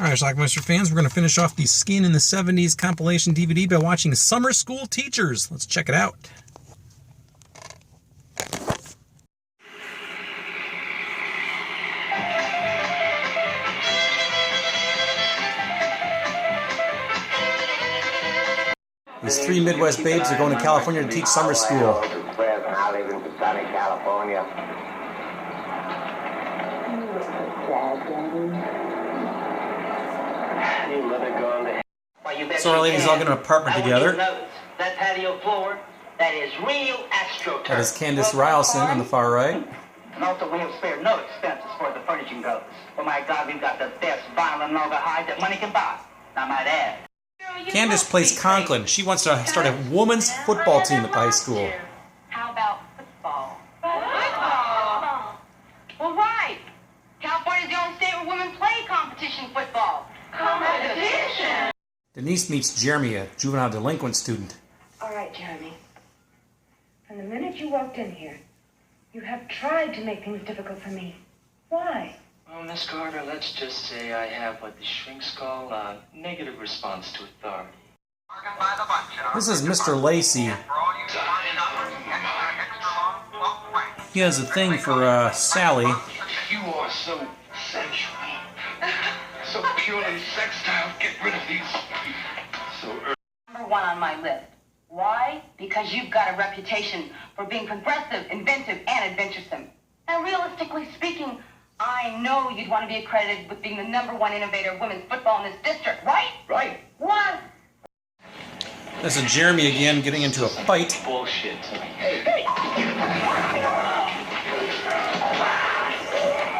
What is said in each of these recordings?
Alright, Schlockmeister fans, we're going to finish off the Skin in the 70s compilation DVD by watching Summer School Teachers. Let's check it out. These three Midwest babes are going to California to teach summer school. I live in sunny California. So our ladies all get an apartment together. That patio floor, that is real AstroTurf. That is Candace Ryelson on the far right. And also we have spared no expense as far as the furnishing goes. Oh my God, we've got the best vinyl and leather hide that money can buy. I might add. Candace plays Conklin. She wants to start a women's football team at the high school. How about football? Football? Well, right. California's the only state where women play competition football. Competition? Denise meets Jeremy, a juvenile delinquent student. All right, Jeremy. From the minute you walked in here, you have tried to make things difficult for me. Why? Well, Miss Carter, let's just say I have what the shrinks call a negative response to authority. This is Mr. Lacey. He has a thing for Sally. You are so sensual, so purely sextile. Get rid of these. So Number one on my list. Why? Because you've got a reputation for being progressive, inventive, and adventuresome. And realistically speaking, I know you'd want to be accredited with being the #1 innovator of women's football in this district, right? right. What? This is Jeremy again getting into a fight. Bullshit.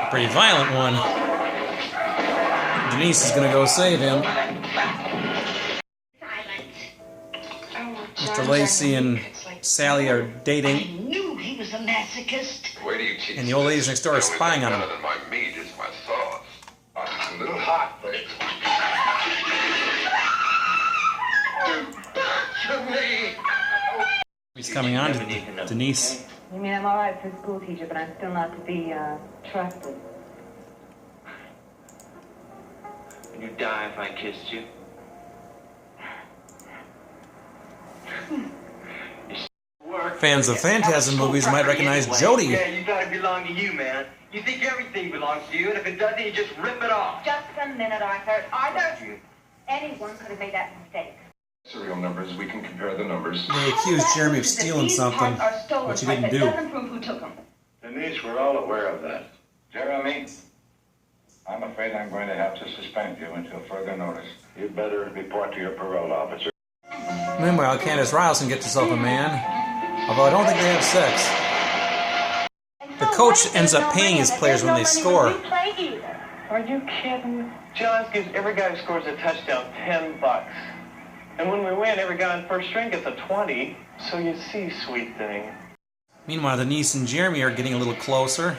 A pretty violent one. Denise is going to go save him. Mr. Lacey and Sally are dating. I knew he was a masochist. Where do you keep And the old ladies next door are spying on him. My meat is my sauce. A little hot, but it's... He's coming on to Denise. You mean I'm all right for a school teacher, but I'm still not to be trusted? Would you die if I kissed you? Fans of Phantasm movies might recognize Jody. Yeah, you thought it belonged to you, man. You think everything belongs to you, and if it doesn't, you just rip it off. Just a minute, Arthur. Arthur, anyone could have made that mistake. Serial numbers, we can compare the numbers. They accused Jeremy of stealing something, which he didn't do. Doesn't prove who took them. Denise, we're all aware of that. Jeremy, I'm afraid I'm going to have to suspend you until further notice. You'd better report to your parole officer. Meanwhile, Candace Ryelson gets herself a man, although I don't think they have sex. The coach ends up paying his players when they score. Are you kidding? Johns gives every guy who scores a touchdown $10. And when we win, every guy on first string gets a 20. So you see, sweet thing. Meanwhile, Denise and Jeremy are getting a little closer.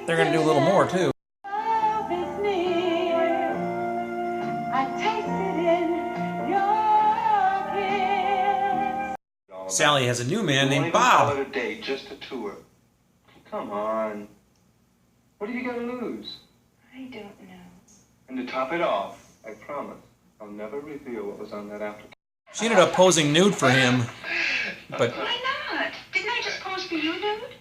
They're going to do a little more, too. Sally has a new man named Bob. A day, just a tour. Come on. What have you got to lose? I don't know. And to top it off, I promise, I'll never reveal what was on that application. She ended up posing nude for him, but Why not? Didn't I just pose for you, dude?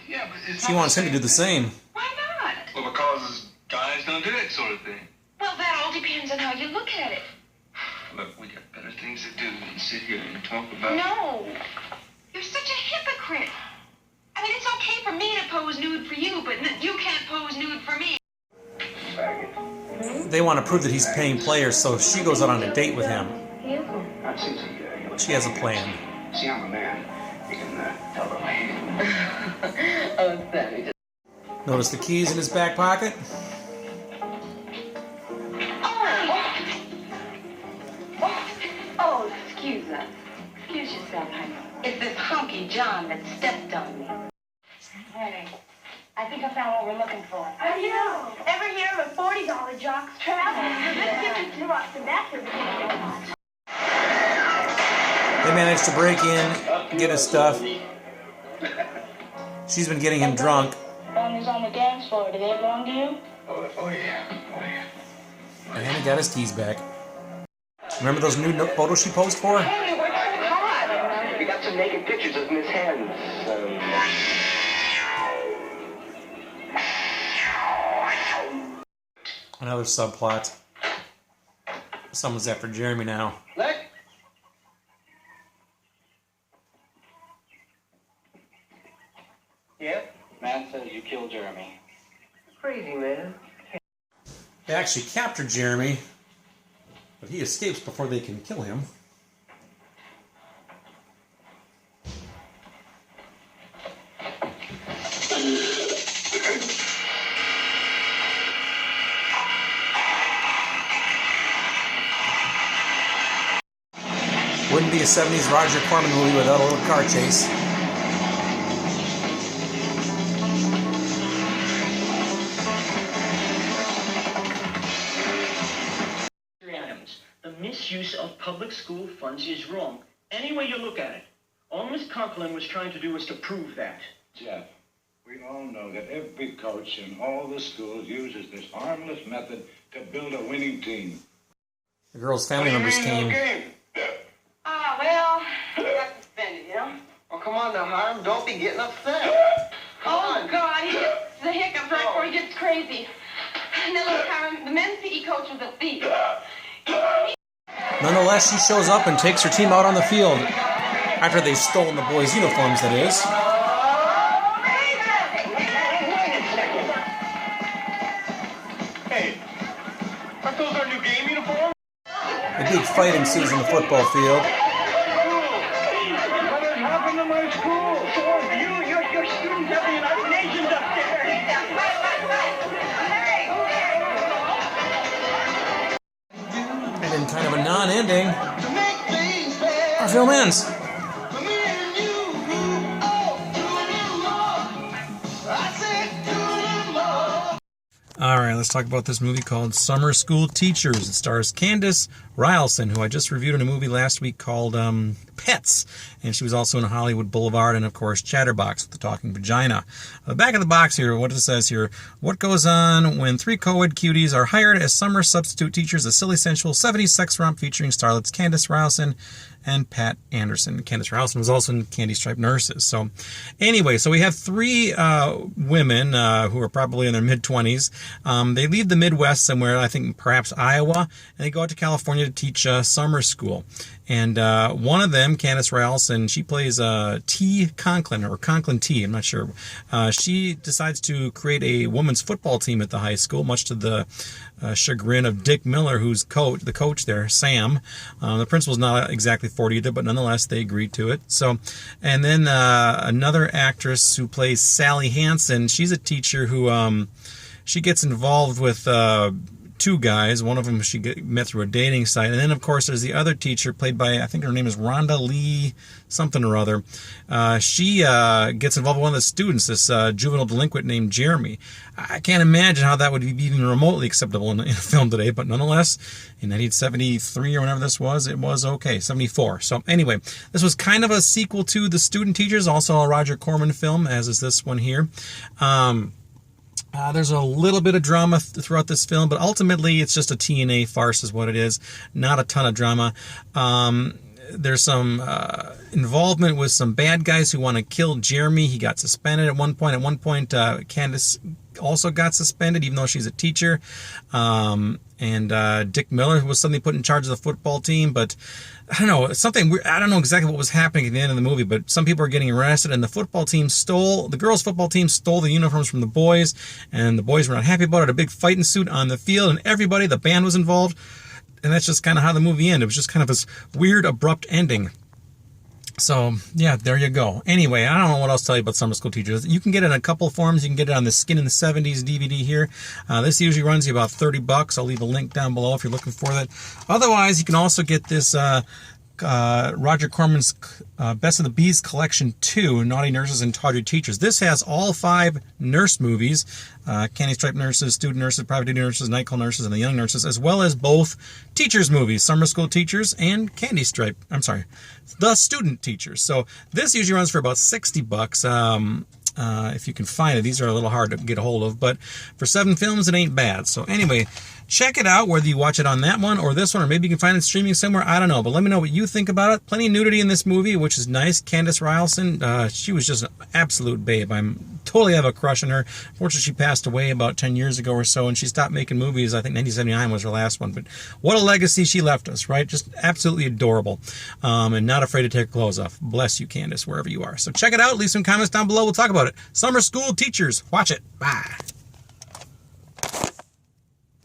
Yeah, but it's she wants him to do the same. Why not? Well, because guys don't do that sort of thing. Well, that all depends on how you look at it. Look, we got better things to do than sit here and talk about... No. You're such a hypocrite. I mean, it's okay for me to pose nude for you, but you can't pose nude for me. They want to prove that he's paying players, so she goes out on a date with him. She has a plan. See, I'm a man. You can tell the way. Oh, sorry. Notice the keys in his back pocket? Oh, excuse us. Excuse yourself, honey. It's this hunky John that stepped on me. Hey, I think I found what we're looking for. I know. Ever hear of $40 jocks travel? Let's get you two up to that. They managed to break in, get his stuff. She's been getting him drunk. Found these on the dance floor. Do they belong to you? Oh yeah. And he got his keys back. Remember those new photos she posed for? Hey, we're so hot. We got some naked pictures of Miss Hands. Another subplot. Someone's after Jeremy now. Look. Yep. Man says you killed Jeremy. Crazy, man. They actually captured Jeremy, but he escapes before they can kill him. Wouldn't be a 70s Roger Corman movie without a little car chase. Adams, the misuse of public school funds is wrong. Any way you look at it. All Miss Conklin was trying to do was to prove that. Jeff, we all know that every coach in all the schools uses this harmless method to build a winning team. The girl's family members came. Ah, well, I got suspended, you know? Oh, come on now, Hiram. Don't be getting upset. Oh, God, he gets the hiccups right before he gets crazy. Now, look, Hiram, the men's PE coach was a thief. Nonetheless, she shows up and takes her team out on the field. After they've stolen the boys' uniforms, that is. Hey, aren't those our new game uniforms? A big fight ensues on the football field. What has happened to my school? Your students of the United Nations up there. And in kind of a non-ending, our film ends. Alright, let's talk about this movie called Summer School Teachers. It stars Candace Ryleson, who I just reviewed in a movie last week called Pets. And she was also in Hollywood Boulevard and, of course, Chatterbox with the Talking Vagina. The back of the box here, what it says here, what goes on when three co-ed cuties are hired as summer substitute teachers, a silly, sensual 70s sex romp featuring starlets Candace Ryleson and Pat Anderson. Candace Ryleson was also in Candy Striped Nurses. So anyway, so we have three women who are probably in their mid-20s. They leave the Midwest somewhere, I think perhaps Iowa, and they go out to California to teach summer school. And one of them, Candace Ryleson, she plays T. Conklin, or Conklin T, I'm not sure. She decides to create a women's football team at the high school, much to the chagrin of Dick Miller, who's the coach there, Sam. The principal's not exactly 40 either, but nonetheless, they agreed to it. So, and then another actress who plays Sally Hansen, she's a teacher who she gets involved with two guys. One of them she met through a dating site. And then, of course, there's the other teacher played by, I think her name is Rhonda Lee something or other. She gets involved with one of the students, this juvenile delinquent named Jeremy. I can't imagine how that would be even remotely acceptable in a film today, but nonetheless, in 1973 or whenever this was, it was okay, 74. So anyway, this was kind of a sequel to The Student Teachers, also a Roger Corman film, as is this one here. There's a little bit of drama throughout this film, but ultimately it's just a TNA farce is what it is. Not a ton of drama. There's some involvement with some bad guys who want to kill Jeremy. He got suspended at one point. At one point, Candace also got suspended, even though she's a teacher. And Dick Miller was suddenly put in charge of the football team, but I don't know, something weird. I don't know exactly what was happening at the end of the movie, but some people are getting arrested, and the girls' football team stole the uniforms from the boys, and the boys were not happy about it. A big fight ensued on the field, and everybody, the band was involved, and that's just kind of how the movie ended. It was just kind of this weird, abrupt ending. So, yeah, there you go. Anyway, I don't know what else to tell you about Summer School Teachers. You can get it in a couple of forms. You can get it on the Skin in the 70s DVD here. This usually runs you about $30. I'll leave a link down below if you're looking for that. Otherwise, you can also get this Roger Corman's Best of the Bees Collection 2, Naughty Nurses and Tawdry Teachers. This has all 5 nurse movies, Candy Stripe Nurses, Student Nurses, Private Duty Nurses, Night Call Nurses, and The Young Nurses, as well as both teachers movies, Summer School Teachers and The Student Teachers. So this usually runs for about $60. If you can find it. These are a little hard to get a hold of, but for 7 films, it ain't bad. So anyway, check it out, whether you watch it on that one or this one, or maybe you can find it streaming somewhere. I don't know, but let me know what you think about it. Plenty of nudity in this movie, which is nice. Candice Ryerson, she was just an absolute babe. I'm totally have a crush on her. Fortunately, she passed away about 10 years ago or so, and she stopped making movies. I think 1979 was her last one, but what a legacy she left us, right? Just absolutely adorable, and not afraid to take her clothes off. Bless you, Candice, wherever you are. So check it out. Leave some comments down below. We'll talk about it. Summer School Teachers. Watch it. Bye.